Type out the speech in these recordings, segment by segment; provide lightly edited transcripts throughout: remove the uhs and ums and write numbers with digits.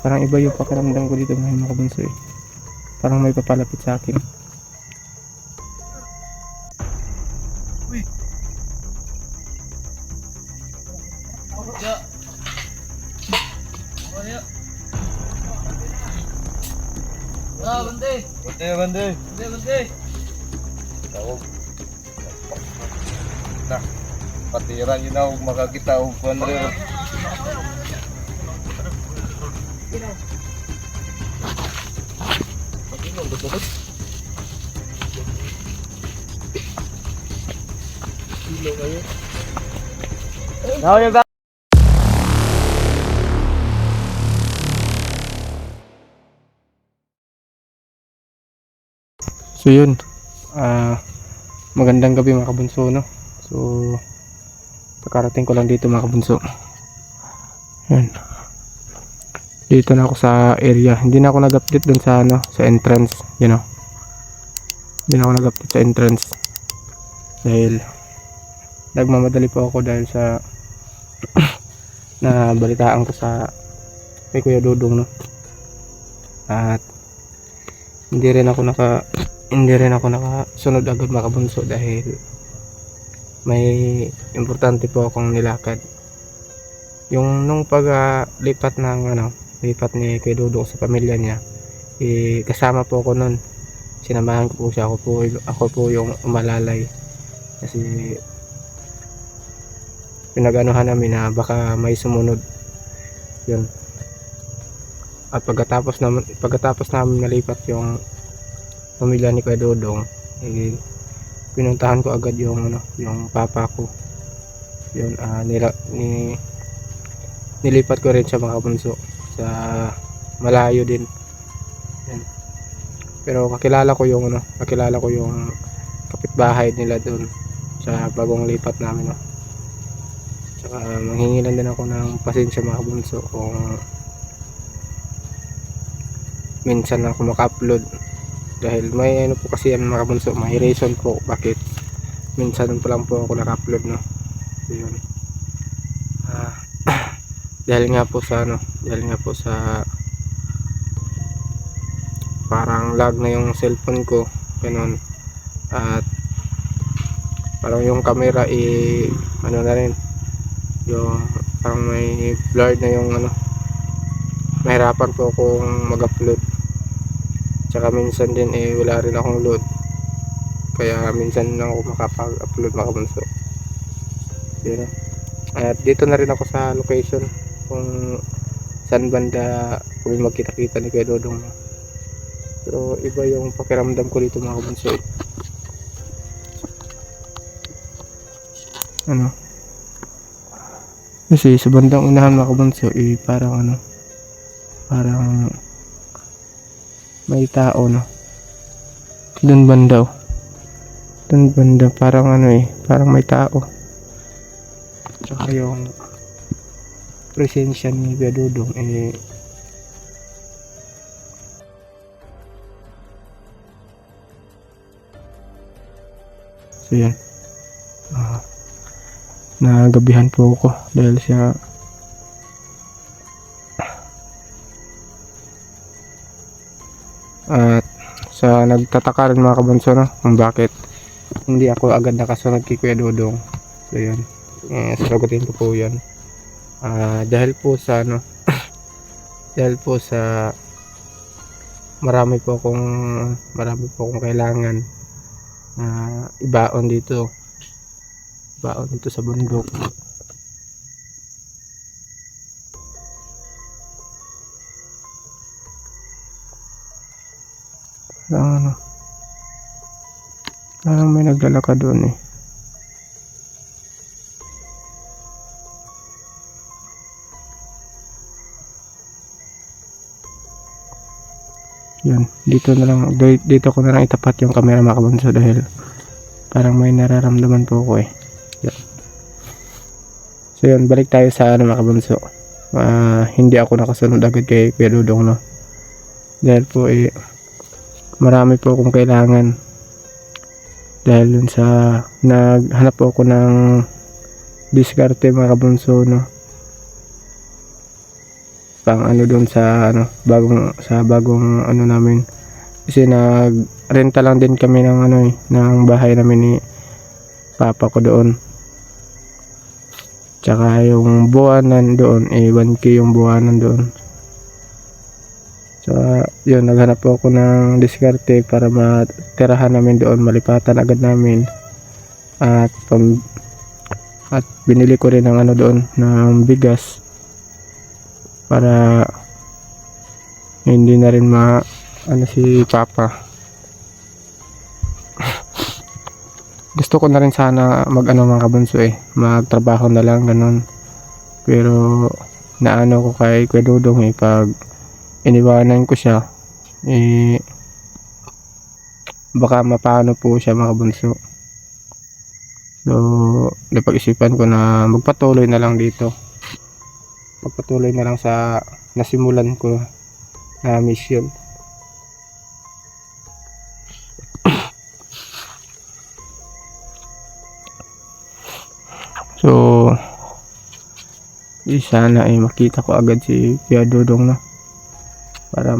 Parang iba yung pakiramdam ko dito mga kabunso eh. Parang may papalapit sa akin. Uy. Ya. Oh ya. Ah, bante. Bande. Bante. Tawag. Na. Patira yun ako makakita o kuandre. Nào ya, Bang. So yun, magandang gabi mga kabunso, no? So kakarating ko lang dito mga kabunso. Yan, dito na ako sa area. Hindi na ako nag-update dun sa ano, sa entrance, you know. Hindi na ako nag-update sa entrance dahil nagmamadali po ako dahil sa na balitaan ko sa kay Kuya Dudong, no? At hindi rin ako nakasunod agad mga kabunso dahil may importante po akong nilakad. Yung nung lipat lipat ni Kuya Dudong sa pamilya niya, kasama po ako nun. Sinamahan ko po siya, ako po yung umalalay kasi pinag-anuhan namin na baka may sumunod yun. At pagkatapos namin nalipat yung pamilya ni Kuya Dudong, pinuntahan ko agad yung yung papa ko yun. Nilipat ko rin siya mga kabunso sa malayo din yan. Pero kakilala ko yung kapitbahay nila doon sa bagong lipat namin, no? Tsaka manghingilan din ako ng pasensya mga kabunso kung minsan ako maka-upload dahil may ano po kasi yan mga kabunso, may reason po bakit minsan pa lang po ako naka-upload, no? So, yun. Dahil nga po sa parang lag na yung cellphone ko ganun, at parang yung camera ano na rin yung parang may blurred na yung mahirapan po akong mag-upload. Tsaka minsan din wala rin akong load kaya minsan lang ako makapag-upload mga kabunso. Yun. At dito na rin ako sa location kung saan banda kami magkita-kita ni Kuya Dudong. Pero iba yung pakiramdam ko dito mga kabunso. Kasi sa bandang unahan mga kabunso parang parang may tao, no? Doon banda parang parang may tao. Tsaka yung presensya ni Kuya Dudong so yan, nagabihan po ako dahil siya at sa nagtataka rin mga kabunso, no, kung bakit hindi ako agad nakasunod kay Kuya Dudong. So yan, sasagutin ko po yan. Dahil po sa dahil po sa marami po akong kailangan ibaon dito sa bundok. Parang may naglalakad doon Yan, dito ko na lang itapat yung camera mga kabunso dahil parang may nararamdaman po ako yan. So yun, balik tayo sa mga kabunso. Hindi ako nakasunod agad kay Kuya Dudong, no? Dahil po marami po akong kailangan dahil dun sa naghanap po ako ng diskarte mga kabunso, no? pang ano doon sa ano bagong ano namin, kasi nagrenta lang din kami ng ano ng bahay namin ni papa ko doon. Tsaka yung buwanan doon 1K yung buwanan doon. Tsaka yun, naghanap po ako ng diskarte para matirahan namin doon, malipatan agad namin. At binili ko rin ng ano doon ng bigas para hindi na rin ano si papa. Gusto ko na rin sana mag-ano mga kabunso magtrabaho na lang ganun. Pero naano ko kay Kuya Dudong pag iniwanan ko siya baka mapano po siya mga kabunso. So napag-isipan ko na magpatuloy na lang dito. Magpatuloy na lang sa nasimulan ko na mission. So, sana makita ko agad si Kuya Dudong na. Para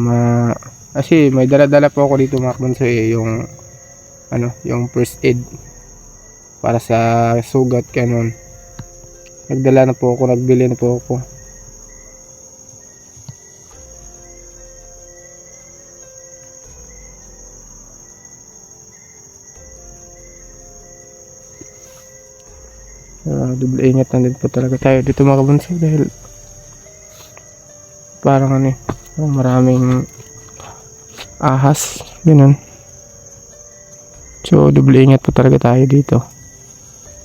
kasi may dala-dala po ako dito mga kabunso yung yung first aid para sa sugat kanon. Nagdala na po ako, nagbili na po ako. Double ingat na din po talaga tayo dito mga kabunso dahil parang maraming ahas ganun. So double ingat po talaga tayo dito,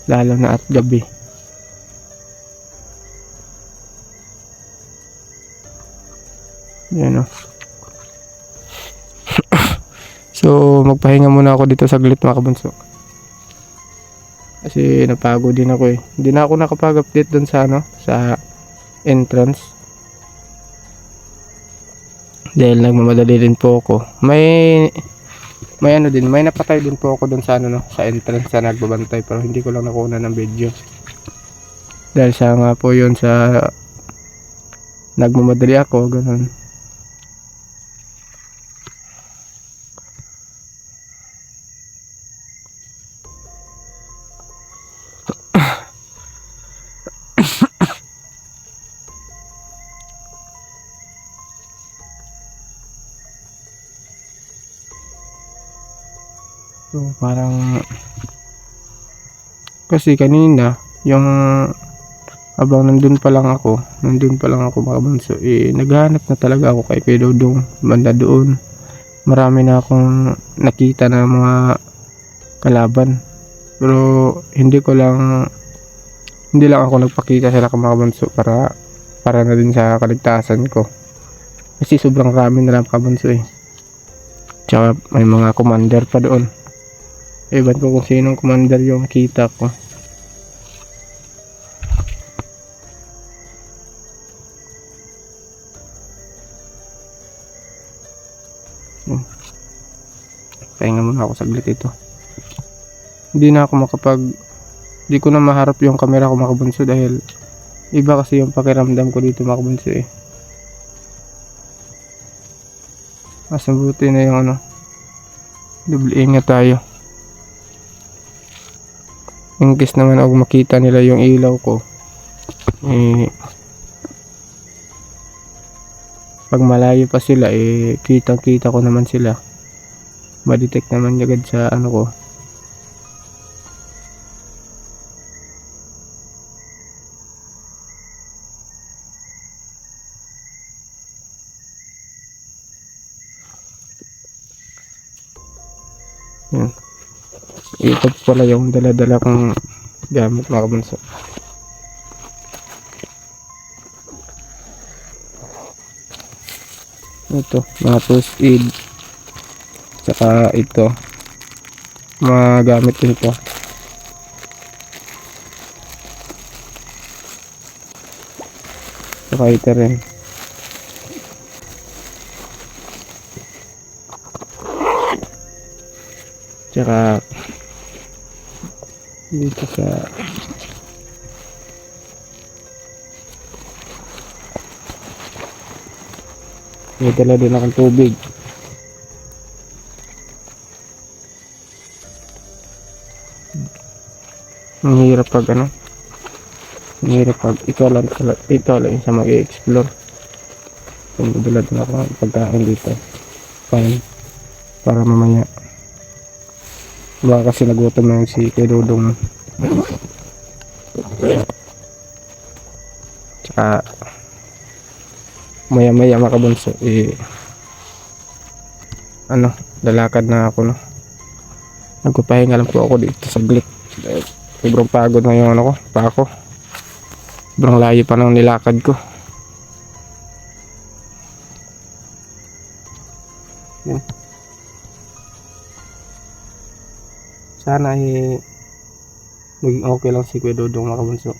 lalo na at gabi. Yan So magpahinga muna ako dito saglit mga kabunso. Kasi napagod din ako Hindi na ako nakapag-update doon sa sa entrance. Dahil nagmamadali din po ako. May napatay din po ako doon sa sa entrance sa nagbabantay, pero hindi ko lang nakuha ng video. Dahil sa nga po 'yon sa nagmamadali ako, ganun. So parang kasi kanina yung habang nandun pa lang ako mga kabunso naghahanap na talaga ako kay Kuya Dudong banda doon. Marami na akong nakita na mga kalaban, pero hindi lang ako nagpakita sila mga kabunso para na din sa kaligtasan ko, kasi sobrang rami na lang kabunso Tsaka may mga commander pa doon. Ewan ko kung sinong commander yung kita ko. Pahinga muna ako saglit ito. Hindi ko na maharap yung camera ko mga kabunso dahil iba kasi yung pakiramdam ko dito mga kabunso Mas mabuti na yung double ingat tayo. In case naman ako makita nila yung ilaw ko pag malayo pa sila kitang kita ko naman sila, ma-detect naman agad sa ko. Yan. Ito pala yung dala-dala kong gamit mga kabunso. Ito, mga first aid. Saka ito, mga gamit din po. Saka ito rin. Tsaka dito sa May dala din akong tubig. Ang hirap pag ano. Ang hirap pag ikaw lang isa mag-i-explore. Kung dala din ako ng pagkain dito. Fine. Para mamaya. Baka kasi nagutom na yung si Kuya Dudong. Tsaka maya maya mga kabunso ano, lalakad na ako, no. Nagpapahinga lang po ako dito saglit. Sobrang pagod na yung ano ko, pa ako. Sobrang layo pa ng nilakad ko. Yan. Sana ay maging okay lang si Kuya Dudong mga kabunso.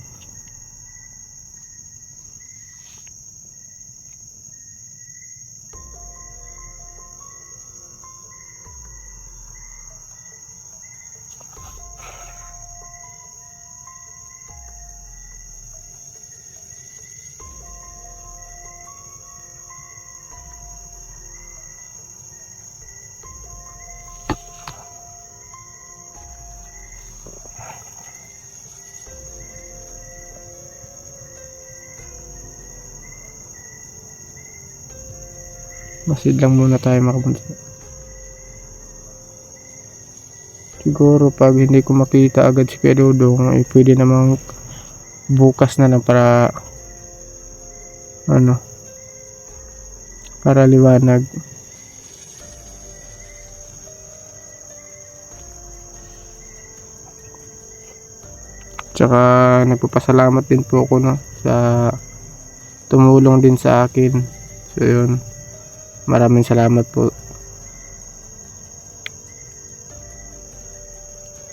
Masid lang muna tayo mga kabunso. Siguro pag hindi ko makita agad si Kuya Dudong ay pwede namang bukas na lang para ano, para liwanag. Tsaka nagpapasalamat din po ako, no, sa tumulong din sa akin. So yun, maraming salamat po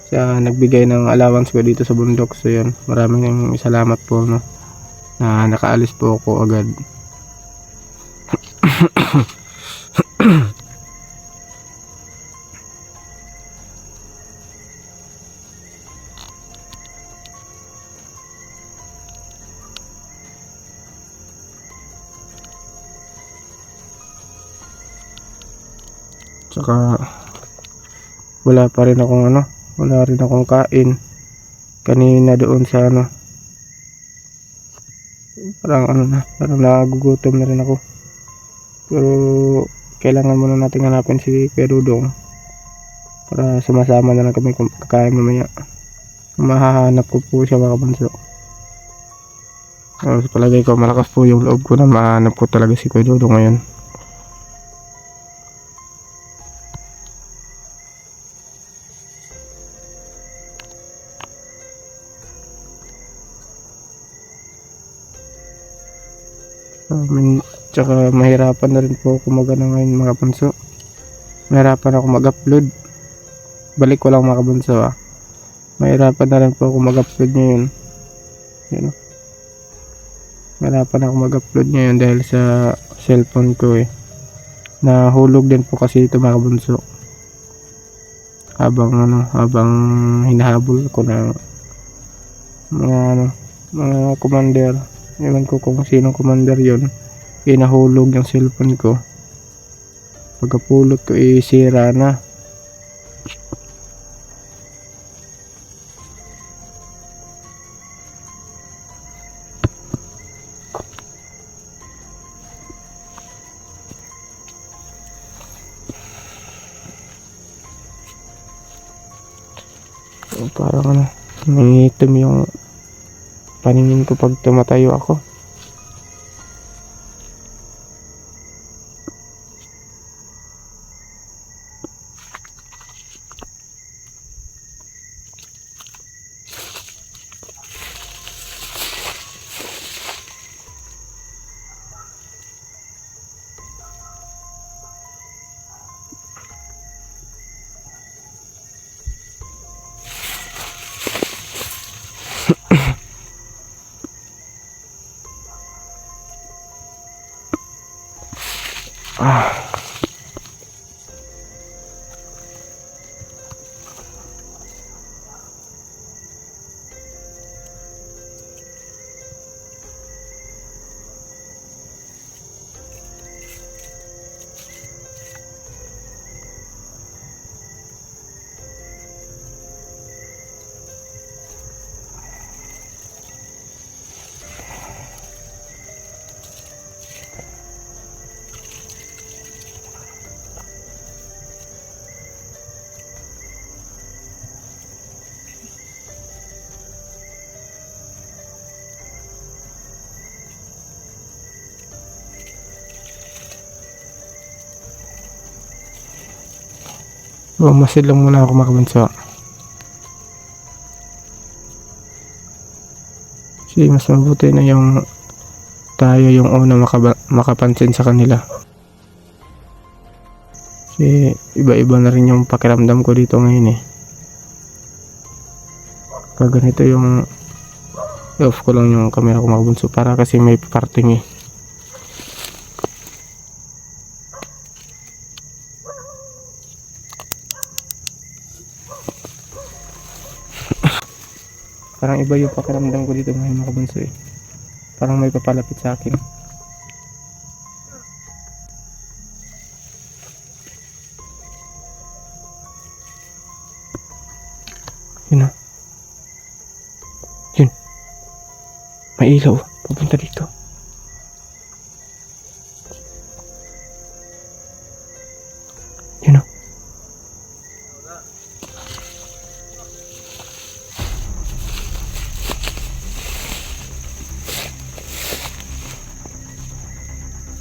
sa nagbigay ng allowance ko dito sa bundok. So yun, maraming salamat po, no, na nakaalis po ako agad. Tsaka wala pa rin akong ano, wala rin akong kain kanina doon sa ano, parang ano na, parang nagugutom na rin ako. Pero kailangan muna natin hanapin si Kuya Dudong para sumasama na lang kami kakain mamaya. Mahahanap ko po siya mga kabanso. Sa palagay ko malakas po yung loob ko na mahanap ko talaga si Kuya Dudong ngayon. Tsaka mahirapan na rin po ako magana ngayon mga kabanso. Mahirapan ako mag-upload. Balik ko lang mga kabanso, mahirapan na rin po ako mag-upload ngayon. Yan, mahirapan ako mag-upload ngayon dahil sa cellphone ko nahulog din po kasi ito mga kabanso. Habang hinahabol ko na mga commander. Ewan ko kung sinong commander yon. Nahulog yung cellphone ko. Pagkapulot ko sira na. Parang nangitim yung paningin ko pag tumatayo ako. Mamasid lang muna ako mga kabanso. Kasi mas mabuti na yung tayo yung una makapansin sa kanila. Kasi iba-iba na rin yung pakiramdam ko dito ngayon eh. Pag ganito yung off ko lang yung camera ko mga kabunso para kasi may parting eh. Parang iba yung pakiramdam ko dito ngayon mga kabunso eh. Parang may papalapit sa akin. Yun na. Yun. May ilaw. Pupunta dito. Yun na.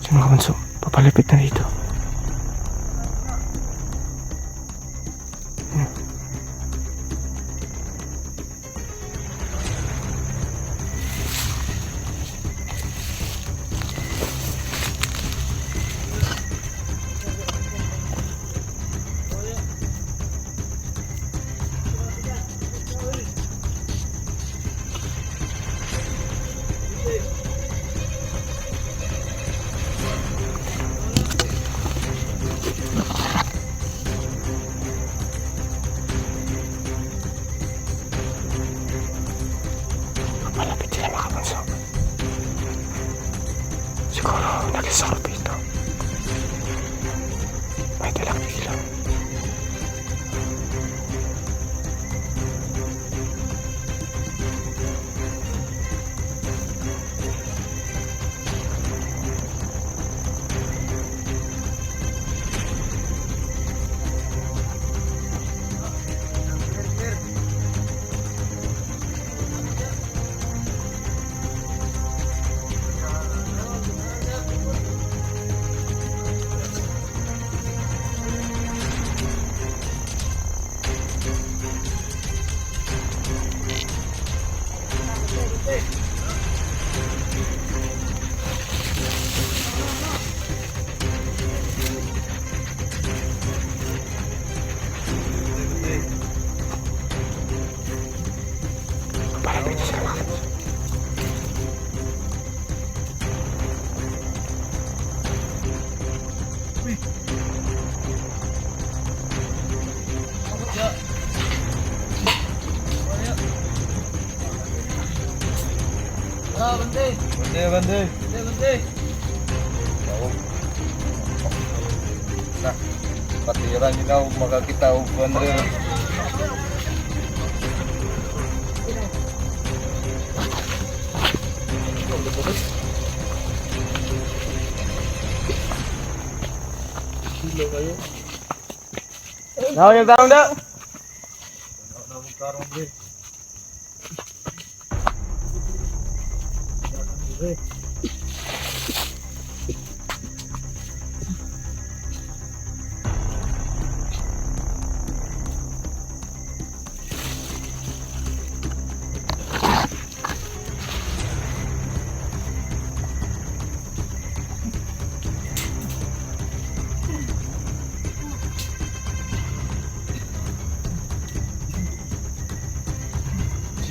So mga kabunso, papalapit na dito. Malapit sila mga kabunso. Siguro nagsasarap ito. May dalang ilaw. Malapit sila mga kabunso. Ya. Bante. Bande. Bante. Tawag. Na, patira nyo na huwag makakita o bande. Now yung tarong daw.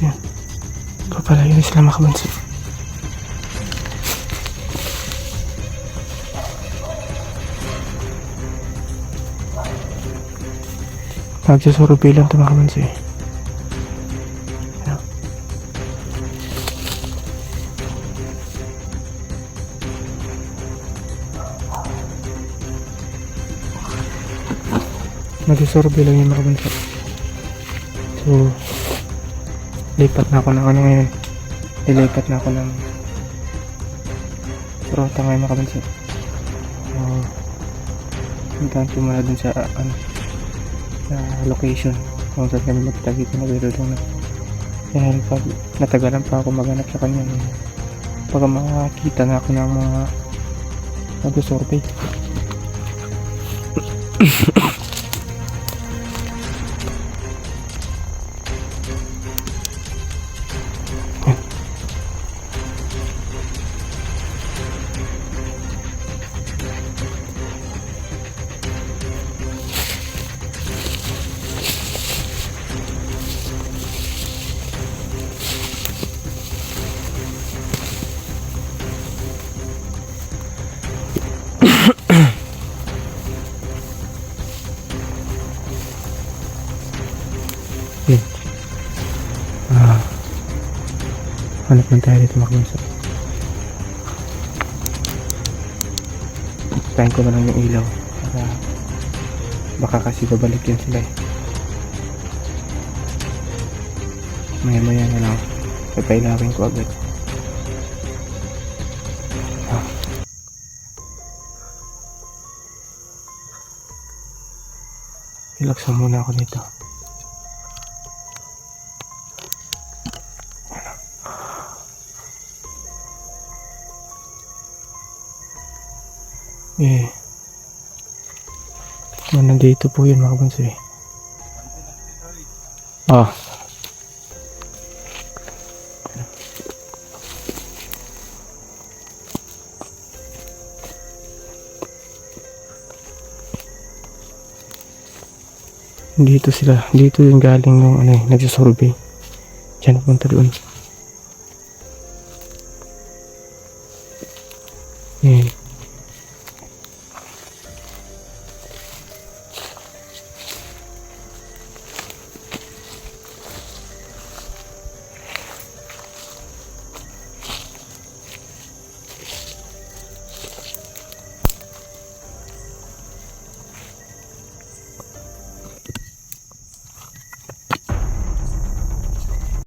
Yan. Papalayo na sila mga kabunso. Nagsusurubi lang ito mga kabunso eh. Yan. Nagsusurubi lang yung mga kabunso. So lipat na ako ng ano ngayon. Lilipat na ako ng Rota ngayon mga kabunso. So puntahan ko muna dun sa ano, sa location kung saan kami magtagito na pero doon na. Dahil pag natagalan pa ako maghanap sa kanya pag makakita na ako ng mga mag-survey. Hanap lang tayo dito mga kabunso. Tayin ko na lang yung ilaw. Para baka kasi babalik yan sila eh. Maya maya na lang. Papailawin ko agad. Ilaksan muna ako dito. Eh. Nandito po yun mga kabunso eh. Ah. Dito sila. Dito yung galing nung ano eh, nagsasurvey. Diyan punta doon.